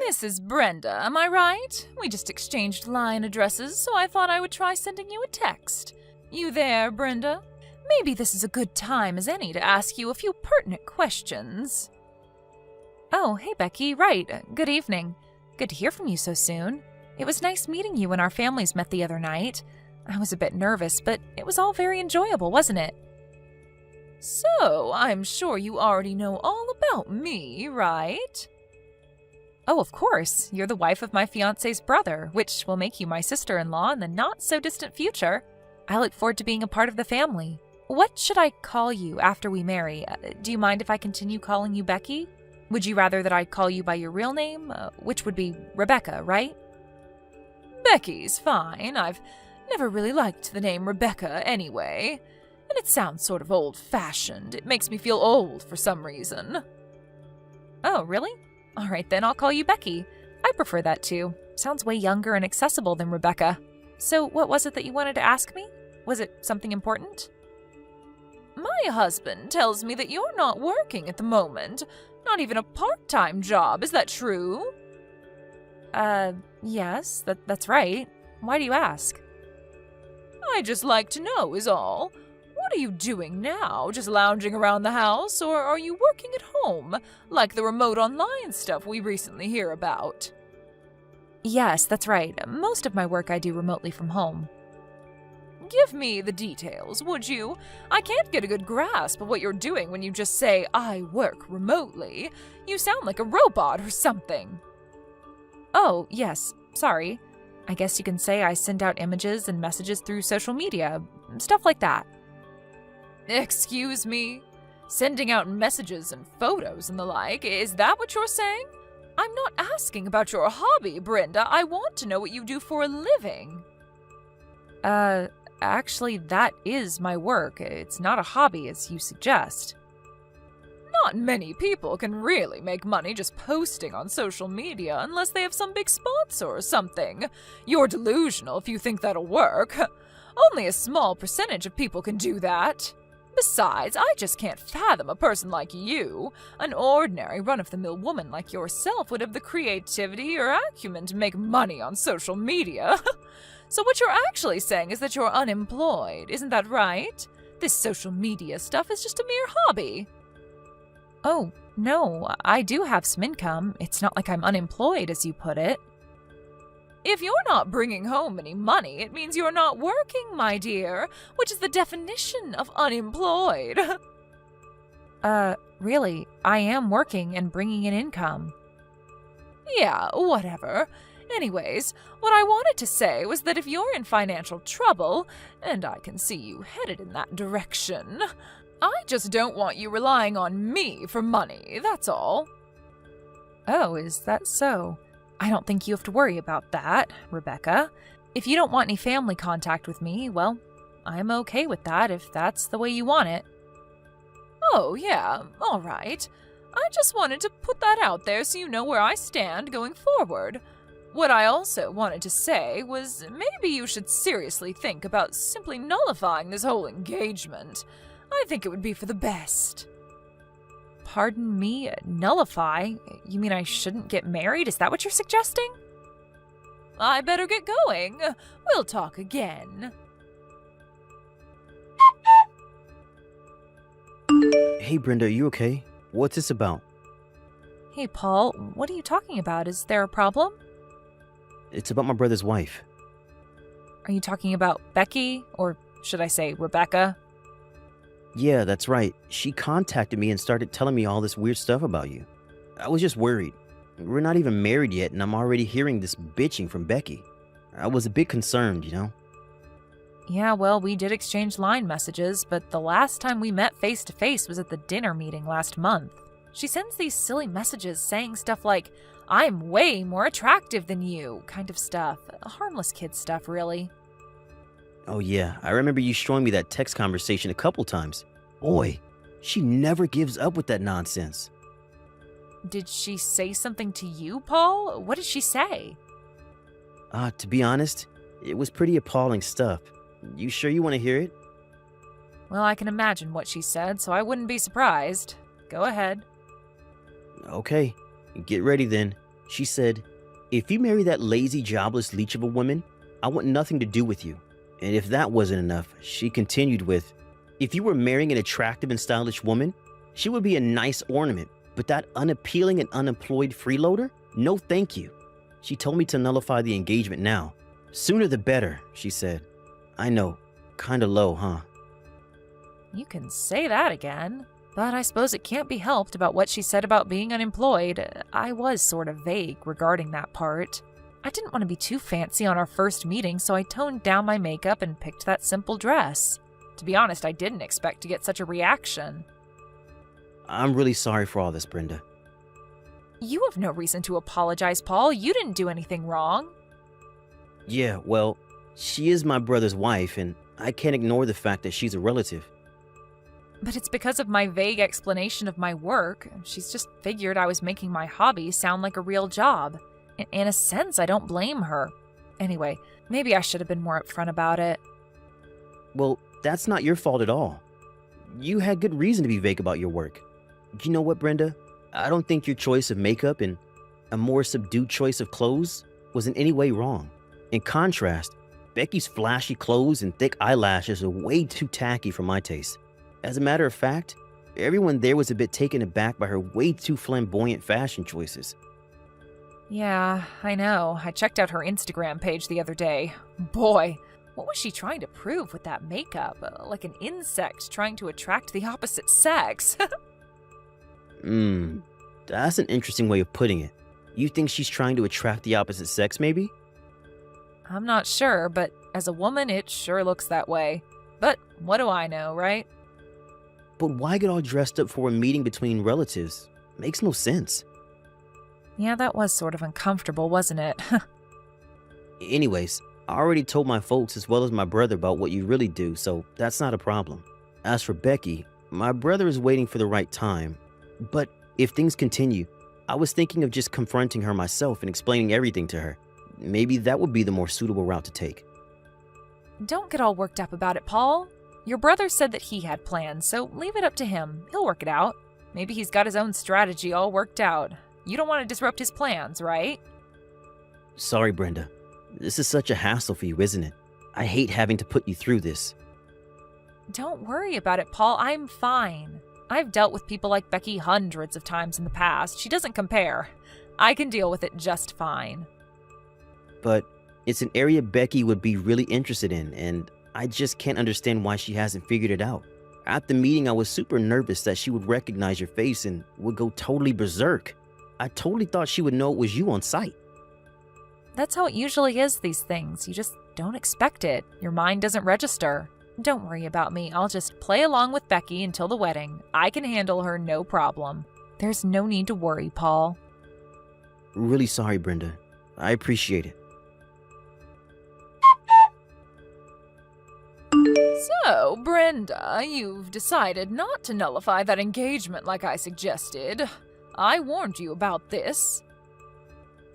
This is Brenda, am I right? We just exchanged line addresses, so I thought I would try sending you a text. You there, Brenda? Maybe this is a good time as any to ask you a few pertinent questions. Oh, hey Becky, right. Good evening. Good to hear from you so soon. It was nice meeting you when our families met the other night. I was a bit nervous, but it was all very enjoyable, wasn't it? So, I'm sure you already know all about me, right? Oh, of course. You're the wife of my fiancé's brother, which will make you my sister-in-law in the not-so-distant future. I look forward to being a part of the family. What should I call you after we marry? Do you mind if I continue calling you Becky? Would you rather that I call you by your real name, which would be Rebecca, right? Becky's fine. I've never really liked the name Rebecca anyway. And it sounds sort of old-fashioned. It makes me feel old for some reason. Oh, really? All right, then I'll call you Becky. I prefer that too. Sounds way younger and accessible than Rebecca. So what was it that you wanted to ask me? Was it something important? My husband tells me that you're not working at the moment. Not even a part-time job. Is that true? Yes, that's right. Why do you ask? I'd just like to know is all. What are you doing now? Just lounging around the house, or are you working at home, like the remote online stuff we recently hear about? Yes, that's right. Most of my work I do remotely from home. Give me the details, would you? I can't get a good grasp of what you're doing when you just say, I work remotely. You sound like a robot or something. Oh, yes. Sorry. I guess you can say I send out images and messages through social media. Stuff like that. Excuse me? Sending out messages and photos and the like, is that what you're saying? I'm not asking about your hobby, Brenda. I want to know what you do for a living. Actually, that is my work. It's not a hobby, as you suggest. Not many people can really make money just posting on social media unless they have some big sponsor or something. You're delusional if you think that'll work. Only a small percentage of people can do that. Besides, I just can't fathom a person like you. An ordinary run-of-the-mill woman like yourself would have the creativity or acumen to make money on social media. So what you're actually saying is that you're unemployed, isn't that right? This social media stuff is just a mere hobby. Oh, no, I do have some income. It's not like I'm unemployed, as you put it. If you're not bringing home any money, it means you're not working, my dear, which is the definition of unemployed. Really, I am working and bringing in income. Yeah, whatever. Anyways, what I wanted to say was that if you're in financial trouble, and I can see you headed in that direction, I just don't want you relying on me for money, that's all. Oh, is that so? I don't think you have to worry about that, Rebecca. If you don't want any family contact with me, well, I'm okay with that if that's the way you want it. Oh, yeah, all right. I just wanted to put that out there so you know where I stand going forward. What I also wanted to say was maybe you should seriously think about simply nullifying this whole engagement. I think it would be for the best. Pardon me, nullify? You mean I shouldn't get married? Is that what you're suggesting? I better get going. We'll talk again. Hey Brenda, are you okay? What's this about? Hey Paul, what are you talking about? Is there a problem? It's about my brother's wife. Are you talking about Becky? Or should I say Rebecca? Yeah, that's right. She contacted me and started telling me all this weird stuff about you. I was just worried. We're not even married yet, and I'm already hearing this bitching from Becky. I was a bit concerned, you know? Yeah, well, we did exchange line messages, but the last time we met face-to-face was at the dinner meeting last month. She sends these silly messages saying stuff like, I'm way more attractive than you, kind of stuff. Harmless kid stuff, really. Oh yeah, I remember you showing me that text conversation a couple times. Boy, she never gives up with that nonsense. Did she say something to you, Paul? What did she say? To be honest, it was pretty appalling stuff. You sure you want to hear it? Well, I can imagine what she said, so I wouldn't be surprised. Go ahead. Okay, get ready then. She said, "If you marry that lazy, jobless leech of a woman, I want nothing to do with you." And if that wasn't enough, she continued with, "If you were marrying an attractive and stylish woman, she would be a nice ornament, but that unappealing and unemployed freeloader? No thank you." She told me to nullify the engagement now. Sooner the better, she said. I know, kinda low, huh? You can say that again. But I suppose it can't be helped about what she said about being unemployed. I was sort of vague regarding that part. I didn't want to be too fancy on our first meeting, so I toned down my makeup and picked that simple dress. To be honest, I didn't expect to get such a reaction. I'm really sorry for all this, Brenda. You have no reason to apologize, Paul. You didn't do anything wrong. Yeah, well, she is my brother's wife, and I can't ignore the fact that she's a relative. But it's because of my vague explanation of my work. She's just figured I was making my hobby sound like a real job. In a sense, I don't blame her. Anyway, maybe I should have been more upfront about it. Well, that's not your fault at all. You had good reason to be vague about your work. You know what, Brenda? I don't think your choice of makeup and a more subdued choice of clothes was in any way wrong. In contrast, Becky's flashy clothes and thick eyelashes are way too tacky for my taste. As a matter of fact, everyone there was a bit taken aback by her way too flamboyant fashion choices. Yeah, I know. I checked out her Instagram page the other day. Boy, what was she trying to prove with that makeup? Like an insect trying to attract the opposite sex. That's an interesting way of putting it. You think she's trying to attract the opposite sex, maybe? I'm not sure, but as a woman, it sure looks that way. But what do I know, right? But why get all dressed up for a meeting between relatives? Makes no sense. Yeah, that was sort of uncomfortable, wasn't it? Anyways, I already told my folks as well as my brother about what you really do, so that's not a problem. As for Becky, my brother is waiting for the right time. But if things continue, I was thinking of just confronting her myself and explaining everything to her. Maybe that would be the more suitable route to take. Don't get all worked up about it, Paul. Your brother said that he had plans, so leave it up to him. He'll work it out. Maybe he's got his own strategy all worked out. You don't want to disrupt his plans, right? Sorry, Brenda. This is such a hassle for you, isn't it? I hate having to put you through this. Don't worry about it, Paul. I'm fine. I've dealt with people like Becky hundreds of times in the past. She doesn't compare. I can deal with it just fine. But it's an area Becky would be really interested in, and I just can't understand why she hasn't figured it out. At the meeting, I was super nervous that she would recognize your face and would go totally berserk. I totally thought she would know it was you on sight. That's how it usually is, these things. You just don't expect it. Your mind doesn't register. Don't worry about me. I'll just play along with Becky until the wedding. I can handle her, no problem. There's no need to worry, Paul. Really sorry, Brenda. I appreciate it. So, Brenda, you've decided not to nullify that engagement like I suggested. I warned you about this.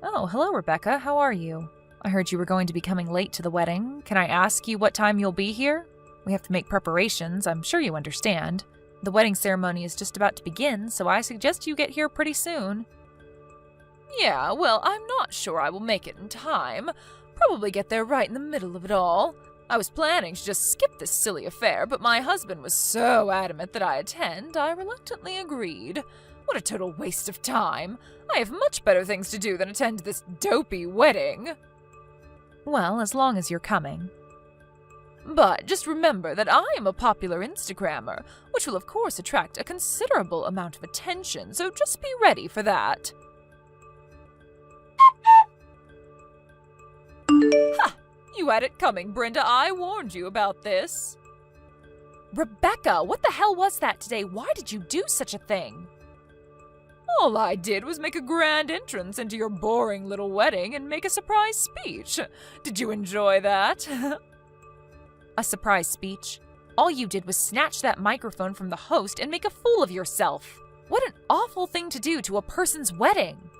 Oh, hello, Rebecca. How are you? I heard you were going to be coming late to the wedding. Can I ask you what time you'll be here? We have to make preparations. I'm sure you understand. The wedding ceremony is just about to begin, so I suggest you get here pretty soon. Yeah, well, I'm not sure I will make it in time. Probably get there right in the middle of it all. I was planning to just skip this silly affair, but my husband was so adamant that I attend, I reluctantly agreed. What a total waste of time. I have much better things to do than attend this dopey wedding. Well, as long as you're coming. But just remember that I am a popular Instagrammer, which will of course attract a considerable amount of attention, so just be ready for that. Ha! You had it coming, Brenda. I warned you about this. Rebecca, what the hell was that today? Why did you do such a thing? All I did was make a grand entrance into your boring little wedding and make a surprise speech. Did you enjoy that? A surprise speech? All you did was snatch that microphone from the host and make a fool of yourself. What an awful thing to do to a person's wedding.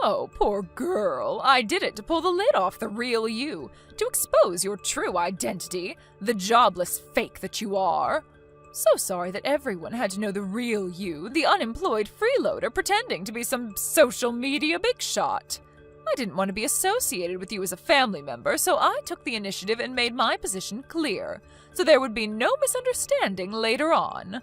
Oh, poor girl. I did it to pull the lid off the real you, to expose your true identity, the jobless fake that you are. So sorry that everyone had to know the real you, the unemployed freeloader pretending to be some social media big shot. I didn't want to be associated with you as a family member, so I took the initiative and made my position clear, so there would be no misunderstanding later on.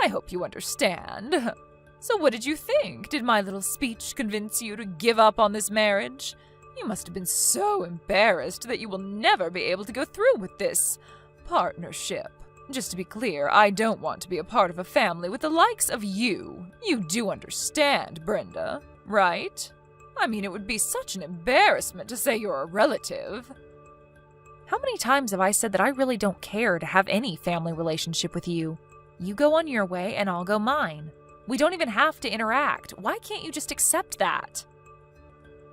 I hope you understand. So what did you think? Did my little speech convince you to give up on this marriage? You must have been so embarrassed that you will never be able to go through with this partnership. Just to be clear, I don't want to be a part of a family with the likes of you. You do understand, Brenda, right? I mean, it would be such an embarrassment to say you're a relative. How many times have I said that I really don't care to have any family relationship with you? You go on your way and I'll go mine. We don't even have to interact. Why can't you just accept that?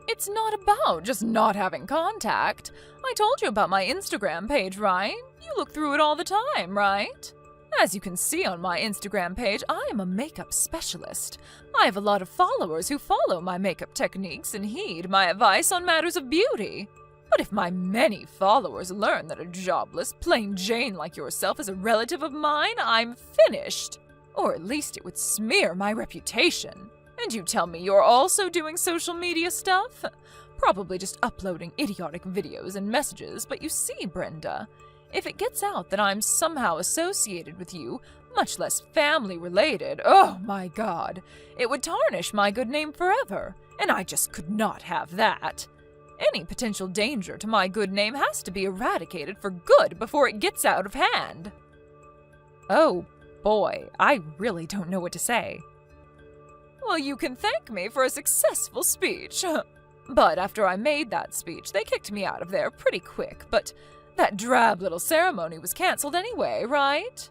It's not about just not having contact. I told you about my Instagram page, right? You look through it all the time, right? As you can see on my Instagram page, I am a makeup specialist. I have a lot of followers who follow my makeup techniques and heed my advice on matters of beauty. But if my many followers learn that a jobless, plain Jane like yourself is a relative of mine, I'm finished. Or at least it would smear my reputation. And you tell me you're also doing social media stuff? Probably just uploading idiotic videos and messages, but you see, Brenda, if it gets out that I'm somehow associated with you, much less family-related, oh my God, it would tarnish my good name forever, and I just could not have that. Any potential danger to my good name has to be eradicated for good before it gets out of hand. Oh, boy, I really don't know what to say. Well, you can thank me for a successful speech. But after I made that speech, they kicked me out of there pretty quick, but that drab little ceremony was canceled anyway, right?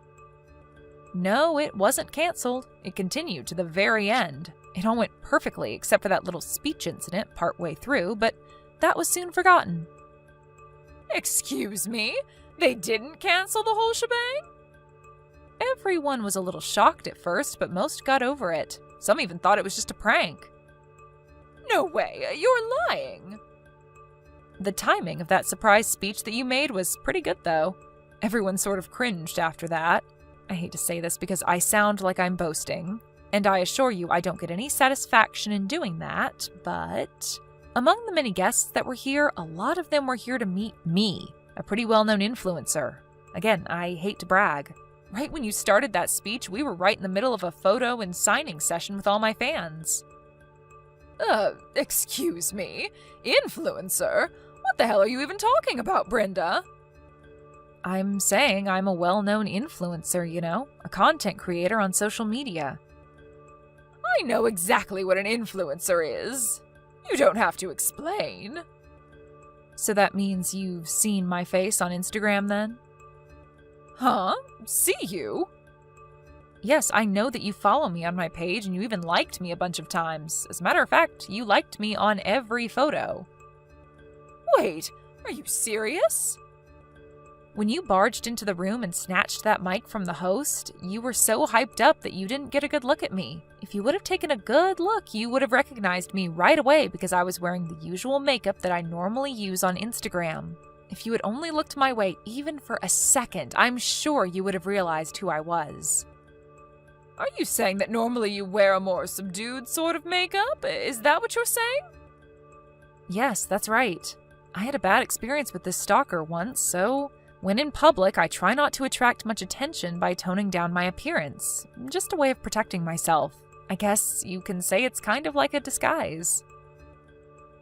No, it wasn't canceled. It continued to the very end. It all went perfectly except for that little speech incident partway through, but that was soon forgotten. Excuse me? They didn't cancel the whole shebang? Everyone was a little shocked at first, but most got over it. Some even thought it was just a prank. No way, you're lying. The timing of that surprise speech that you made was pretty good, though. Everyone sort of cringed after that. I hate to say this because I sound like I'm boasting, and I assure you I don't get any satisfaction in doing that, but among the many guests that were here, a lot of them were here to meet me, a pretty well-known influencer. Again, I hate to brag. Right when you started that speech, we were right in the middle of a photo and signing session with all my fans. Excuse me? Influencer? What the hell are you even talking about, Brenda? I'm saying I'm a well-known influencer, you know, a content creator on social media. I know exactly what an influencer is. You don't have to explain. So that means you've seen my face on Instagram, then? Huh? See you? Yes, I know that you follow me on my page and you even liked me a bunch of times. As a matter of fact, you liked me on every photo. Wait, are you serious? When you barged into the room and snatched that mic from the host, you were so hyped up that you didn't get a good look at me. If you would have taken a good look, you would have recognized me right away because I was wearing the usual makeup that I normally use on Instagram. If you had only looked my way even for a second, I'm sure you would have realized who I was. Are you saying that normally you wear a more subdued sort of makeup? Is that what you're saying? Yes, that's right. I had a bad experience with this stalker once, so when in public, I try not to attract much attention by toning down my appearance. Just a way of protecting myself. I guess you can say it's kind of like a disguise.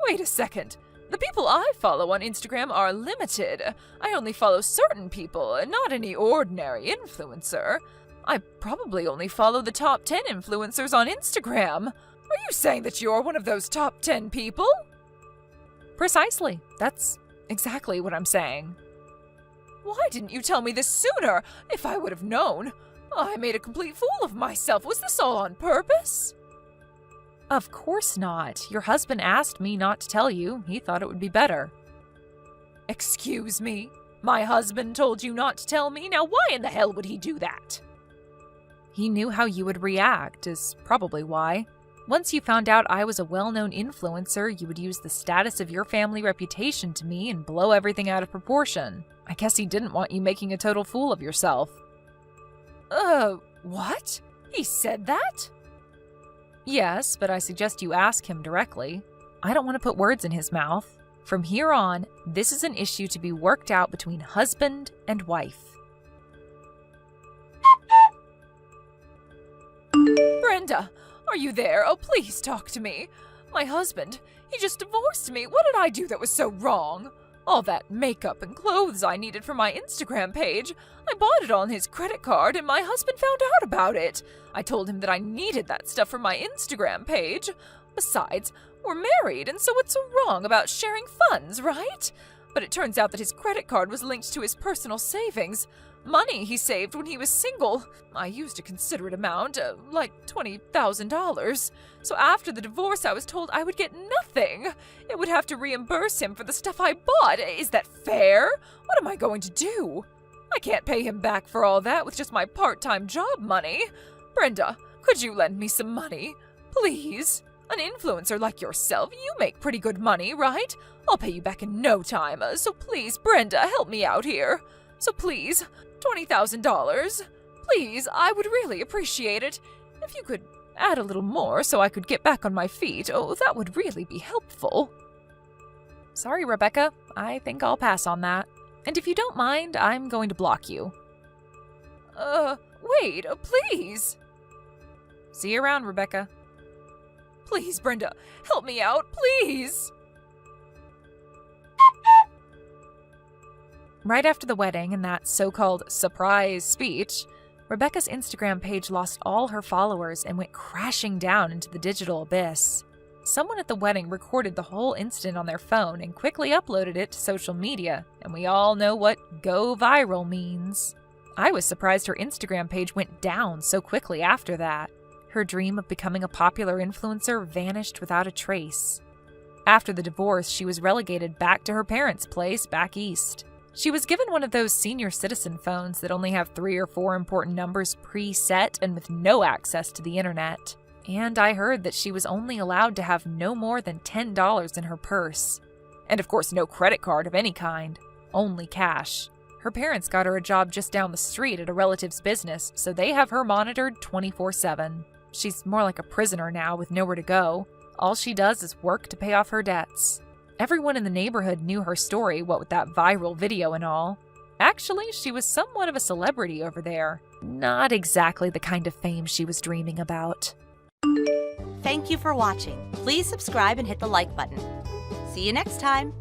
Wait a second. The people I follow on Instagram are limited. I only follow certain people, not any ordinary influencer. I probably only follow the top 10 influencers on Instagram. Are you saying that you're one of those top 10 people? Precisely. That's exactly what I'm saying. Why didn't you tell me this sooner? If I would have known. I made a complete fool of myself. Was this all on purpose? Of course not. Your husband asked me not to tell you. He thought it would be better. Excuse me? My husband told you not to tell me? Now why in the hell would he do that? He knew how you would react, is probably why. Once you found out I was a well-known influencer, you would use the status of your family reputation to me and blow everything out of proportion. I guess he didn't want you making a total fool of yourself. What? He said that? Yes, but I suggest you ask him directly. I don't want to put words in his mouth. From here on, this is an issue to be worked out between husband and wife. Brenda, are you there? Oh, please talk to me. My husband, he just divorced me. What did I do that was so wrong? All that makeup and clothes I needed for my Instagram page, I bought it on his credit card and my husband found out about it. I told him that I needed that stuff for my Instagram page. Besides, we're married, and so what's so wrong about sharing funds, right? But it turns out that his credit card was linked to his personal savings. Money he saved when he was single. I used a considerate amount, like $20,000. So after the divorce, I was told I would get nothing. It would have to reimburse him for the stuff I bought. Is that fair? What am I going to do? I can't pay him back for all that with just my part-time job money. Brenda, could you lend me some money? Please? An influencer like yourself, you make pretty good money, right? I'll pay you back in no time. So please, Brenda, help me out here. So please, $20,000. Please, I would really appreciate it. If you could add a little more so I could get back on my feet, oh, that would really be helpful. Sorry, Rebecca. I think I'll pass on that. And if you don't mind, I'm going to block you. Wait, please. See you around, Rebecca. Please, Brenda, help me out, please. Right after the wedding and that so-called surprise speech, Rebecca's Instagram page lost all her followers and went crashing down into the digital abyss. Someone at the wedding recorded the whole incident on their phone and quickly uploaded it to social media, and we all know what go viral means. I was surprised her Instagram page went down so quickly after that. Her dream of becoming a popular influencer vanished without a trace. After the divorce, she was relegated back to her parents' place back east. She was given one of those senior citizen phones that only have 3 or 4 important numbers preset and with no access to the internet. And I heard that she was only allowed to have no more than $10 in her purse. And of course, no credit card of any kind, only cash. Her parents got her a job just down the street at a relative's business, so they have her monitored 24/7. She's more like a prisoner now with nowhere to go. All she does is work to pay off her debts. Everyone in the neighborhood knew her story, what with that viral video and all. Actually, she was somewhat of a celebrity over there. Not exactly the kind of fame she was dreaming about. Thank you for watching. Please subscribe and hit the like button. See you next time.